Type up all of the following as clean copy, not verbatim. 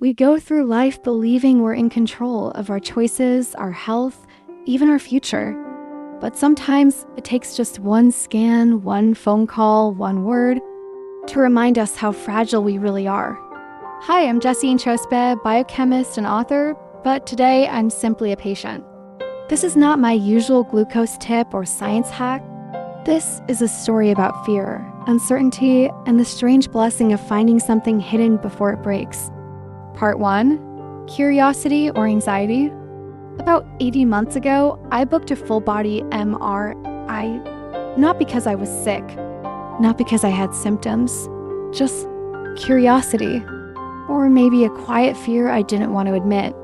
We go through life believing we're in control of our choices, our health, even our future. But sometimes it takes just one scan, one phone call, one word to remind us how fragile we really are. Hi, I'm Jessie Introspe, biochemist and author, but today I'm simply a patient. This is not my usual glucose tip or science hack. This is a story about fear, uncertainty, and the strange blessing of finding something hidden before it breaks. Part 1, Curiosity or Anxiety. About 18 months ago, I booked a full-body MRI, not because I was sick, not because I had symptoms, just curiosity, or maybe a quiet fear I didn't want to admit.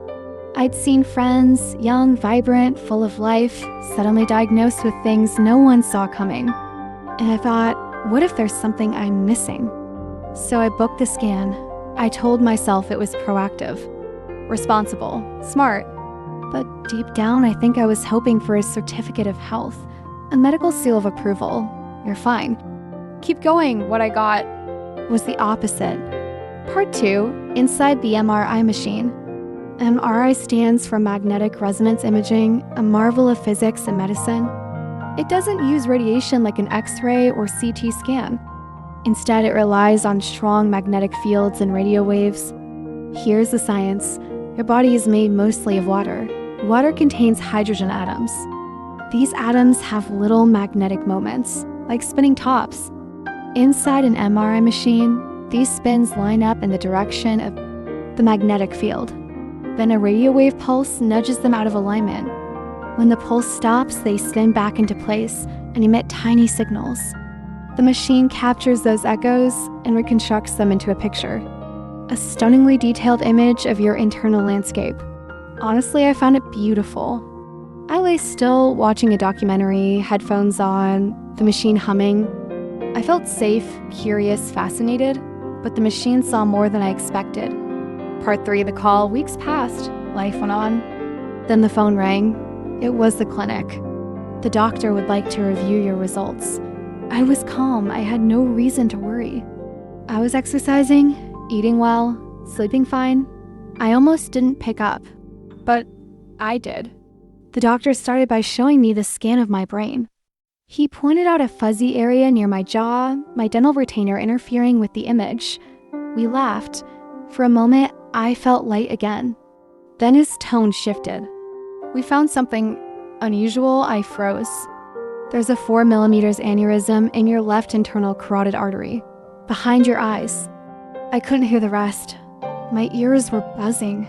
I'd seen friends, young, vibrant, full of life, suddenly diagnosed with things no one saw coming. And I thought, what if there's something I'm missing? So I booked the scan. I told myself it was proactive, responsible, smart. But deep down, I think I was hoping for a certificate of health, a medical seal of approval. You're fine. Keep going. What I got was the opposite. Part 2, Inside the MRI Machine. MRI stands for magnetic resonance imaging, a marvel of physics and medicine. It doesn't use radiation like an X-ray or CT scan. Instead, it relies on strong magnetic fields and radio waves. Here's the science. Your body is made mostly of water. Water contains hydrogen atoms. These atoms have little magnetic moments, like spinning tops. Inside an MRI machine, these spins line up in the direction of the magnetic field. Then a radio wave pulse nudges them out of alignment. When the pulse stops, they spin back into place and emit tiny signals. The machine captures those echoes and reconstructs them into a picture. A stunningly detailed image of your internal landscape. Honestly, I found it beautiful. I lay still watching a documentary, headphones on, the machine humming. I felt safe, curious, fascinated, but the machine saw more than I expected. Part 3 of the call, weeks passed, life went on. Then the phone rang. It was the clinic. The doctor would like to review your results. I was calm, I had no reason to worry. I was exercising, eating well, sleeping fine. I almost didn't pick up, but I did. The doctor started by showing me the scan of my brain. He pointed out a fuzzy area near my jaw, my dental retainer interfering with the image. We laughed. For a moment, I felt light again. Then his tone shifted. We found something unusual. I froze. There's a 4 millimeters aneurysm in your left internal carotid artery, behind your eyes. I couldn't hear the rest. My ears were buzzing.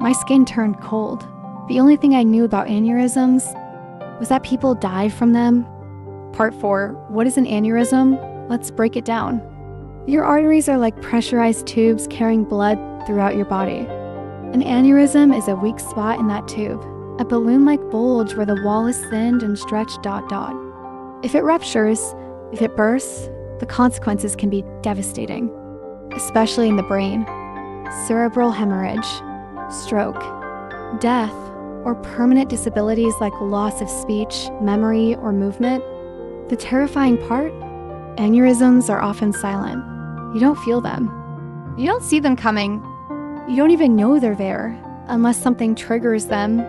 My skin turned cold. The only thing I knew about aneurysms was that people die from them. Part 4, what is an aneurysm? Let's break it down. Your arteries are like pressurized tubes carrying blood throughout your body. An aneurysm is a weak spot in that tube, a balloon-like bulge where the wall is thinned and stretched ... If it ruptures, if it bursts, the consequences can be devastating, especially in the brain. Cerebral hemorrhage, stroke, death, or permanent disabilities like loss of speech, memory, or movement. The terrifying part? Aneurysms are often silent. You don't feel them. You don't see them coming. You don't even know they're there unless something triggers them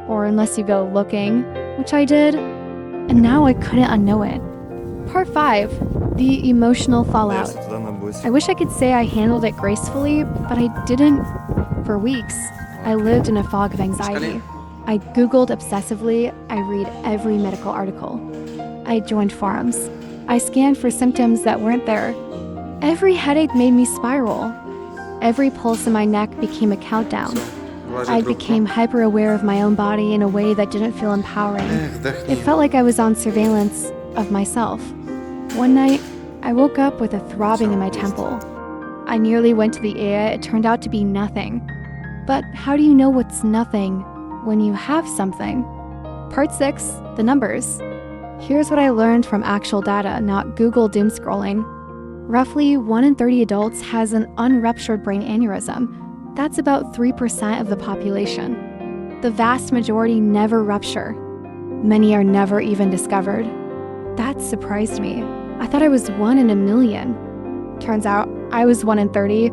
or unless you go looking, which I did, and now I couldn't unknow it. Part 5, the emotional fallout. I wish I could say I handled it gracefully, but I didn't. For weeks, I lived in a fog of anxiety. I Googled obsessively. I read every medical article. I joined forums. I scanned for symptoms that weren't there. Every headache made me spiral. Every pulse in my neck became a countdown. I became hyper-aware of my own body in a way that didn't feel empowering. It felt like I was on surveillance of myself. One night, I woke up with a throbbing in my temple. I nearly went to the ER. It turned out to be nothing. But how do you know what's nothing when you have something? Part 6, the numbers. Here's what I learned from actual data, not Google doom scrolling. Roughly 1 in 30 adults has an unruptured brain aneurysm. That's about 3% of the population. The vast majority never rupture. Many are never even discovered. That surprised me. I thought I was 1 in a million. Turns out I was 1 in 30.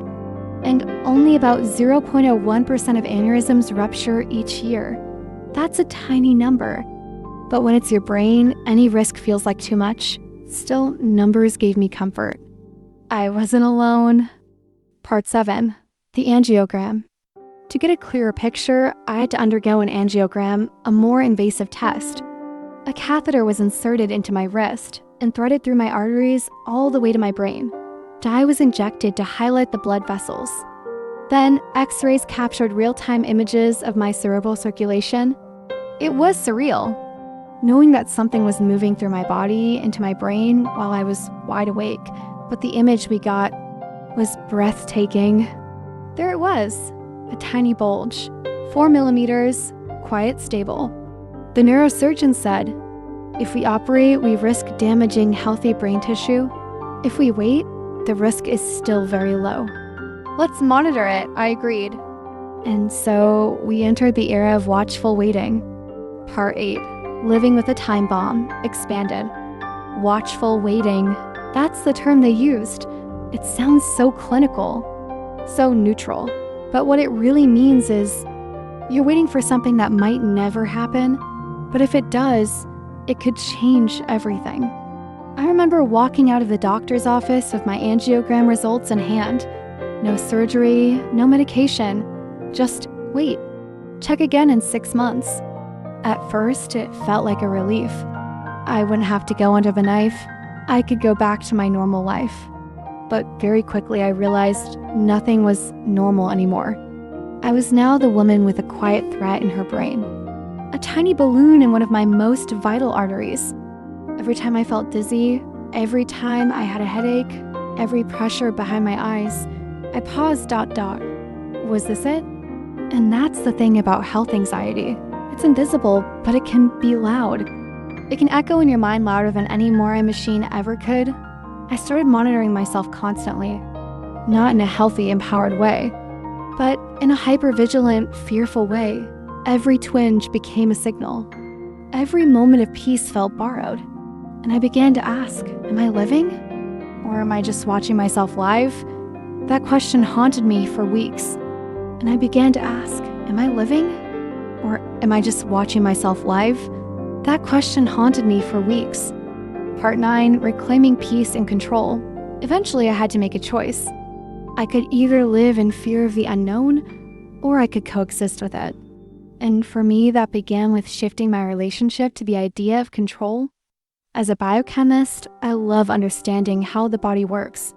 and only about 0.01% of aneurysms rupture each year. That's a tiny number. But when it's your brain, any risk feels like too much. Still, numbers gave me comfort. I wasn't alone. Part 7. The angiogram. To get a clearer picture, I had to undergo an angiogram, a more invasive test. A catheter was inserted into my wrist and threaded through my arteries all the way to my brain. Dye was injected to highlight the blood vessels. Then, X-rays captured real-time images of my cerebral circulation. It was surreal, knowing that something was moving through my body into my brain while I was wide awake, but the image we got was breathtaking. There it was, a tiny bulge, 4 millimeters, quiet, stable. The neurosurgeon said, if we operate, we risk damaging healthy brain tissue. If we wait, the risk is still very low. Let's monitor it, I agreed. And so we entered the era of watchful waiting. Part 8, living with a time bomb, expanded. Watchful waiting, that's the term they used. It sounds so clinical, so neutral. But what it really means is you're waiting for something that might never happen, but if it does, it could change everything. I remember walking out of the doctor's office with my angiogram results in hand. No surgery, no medication, just wait. Check again in 6 months. At first, it felt like a relief. I wouldn't have to go under the knife. I could go back to my normal life. But very quickly I realized nothing was normal anymore. I was now the woman with a quiet threat in her brain. A tiny balloon in one of my most vital arteries. Every time I felt dizzy, every time I had a headache, every pressure behind my eyes, I paused ... Was this it? And that's the thing about health anxiety. It's invisible, but it can be loud. It can echo in your mind louder than any MRI machine ever could. I started monitoring myself constantly, not in a healthy, empowered way, but in a hypervigilant, fearful way. Every twinge became a signal. Every moment of peace felt borrowed. And I began to ask, am I living? Or am I just watching myself live? That question haunted me for weeks. And I began to ask, am I living? Or am I just watching myself live? That question haunted me for weeks. Part 9, reclaiming peace and control. Eventually, I had to make a choice. I could either live in fear of the unknown, or I could coexist with it. And for me, that began with shifting my relationship to the idea of control. As a biochemist, I love understanding how the body works.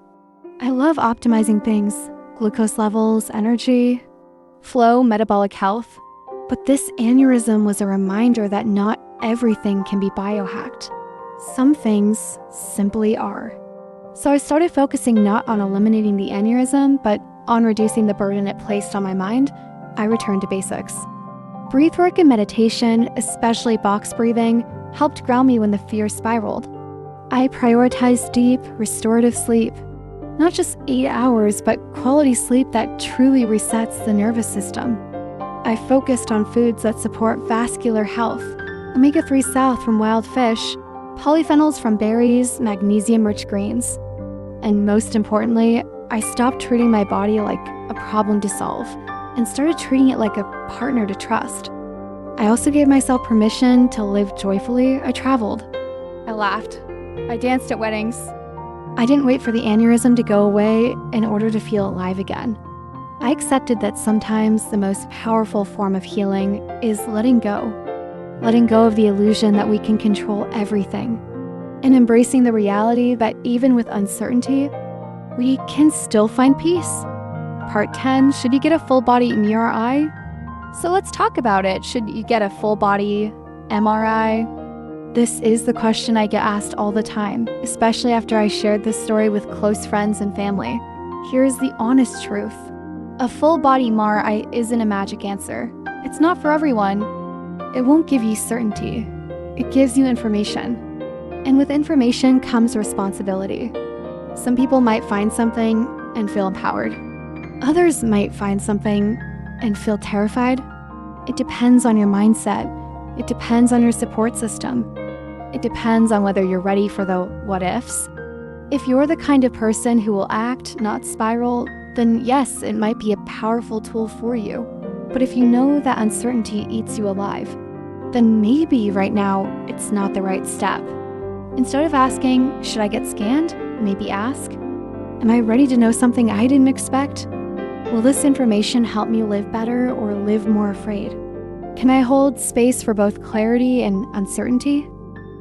I love optimizing things, glucose levels, energy, flow, metabolic health. But this aneurysm was a reminder that not everything can be biohacked. Some things simply are. So I started focusing not on eliminating the aneurysm, but on reducing the burden it placed on my mind. I returned to basics. Breathwork and meditation, especially box breathing, helped ground me when the fear spiraled. I prioritized deep, restorative sleep. Not just 8 hours, but quality sleep that truly resets the nervous system. I focused on foods that support vascular health, omega-3 south from wild fish, polyphenols from berries, magnesium-rich greens. And most importantly, I stopped treating my body like a problem to solve and started treating it like a partner to trust. I also gave myself permission to live joyfully. I traveled. I laughed. I danced at weddings. I didn't wait for the aneurysm to go away in order to feel alive again. I accepted that sometimes the most powerful form of healing is letting go. Letting go of the illusion that we can control everything, and embracing the reality that even with uncertainty, we can still find peace. Part 10, should you get a full body MRI? So let's talk about it. Should you get a full body MRI? This is the question I get asked all the time, especially after I shared this story with close friends and family. Here's the honest truth. A full body MRI isn't a magic answer. It's not for everyone. It won't give you certainty. It gives you information. And with information comes responsibility. Some people might find something and feel empowered. Others might find something and feel terrified. It depends on your mindset. It depends on your support system. It depends on whether you're ready for the what ifs. If you're the kind of person who will act, not spiral, then yes, it might be a powerful tool for you. But if you know that uncertainty eats you alive, then maybe right now it's not the right step. Instead of asking, should I get scanned? Maybe ask, am I ready to know something I didn't expect? Will this information help me live better or live more afraid? Can I hold space for both clarity and uncertainty?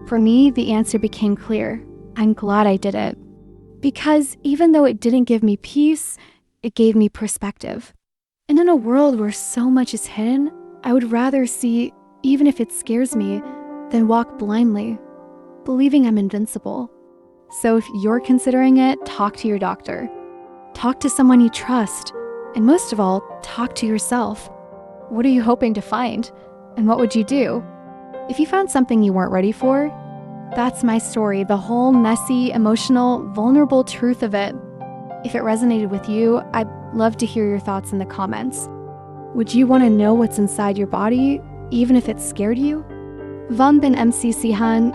For me, the answer became clear. I'm glad I did it. Because even though it didn't give me peace, it gave me perspective. And in a world where so much is hidden, I would rather see, even if it scares me, than walk blindly, believing I'm invincible. So if you're considering it, talk to your doctor. Talk to someone you trust. And most of all, talk to yourself. What are you hoping to find? And what would you do? If you found something you weren't ready for, that's my story, the whole messy, emotional, vulnerable truth of it. If it resonated with you, I'd love to hear your thoughts in the comments. Would you want to know what's inside your body, even if it scared you? Van bin MC Sihan,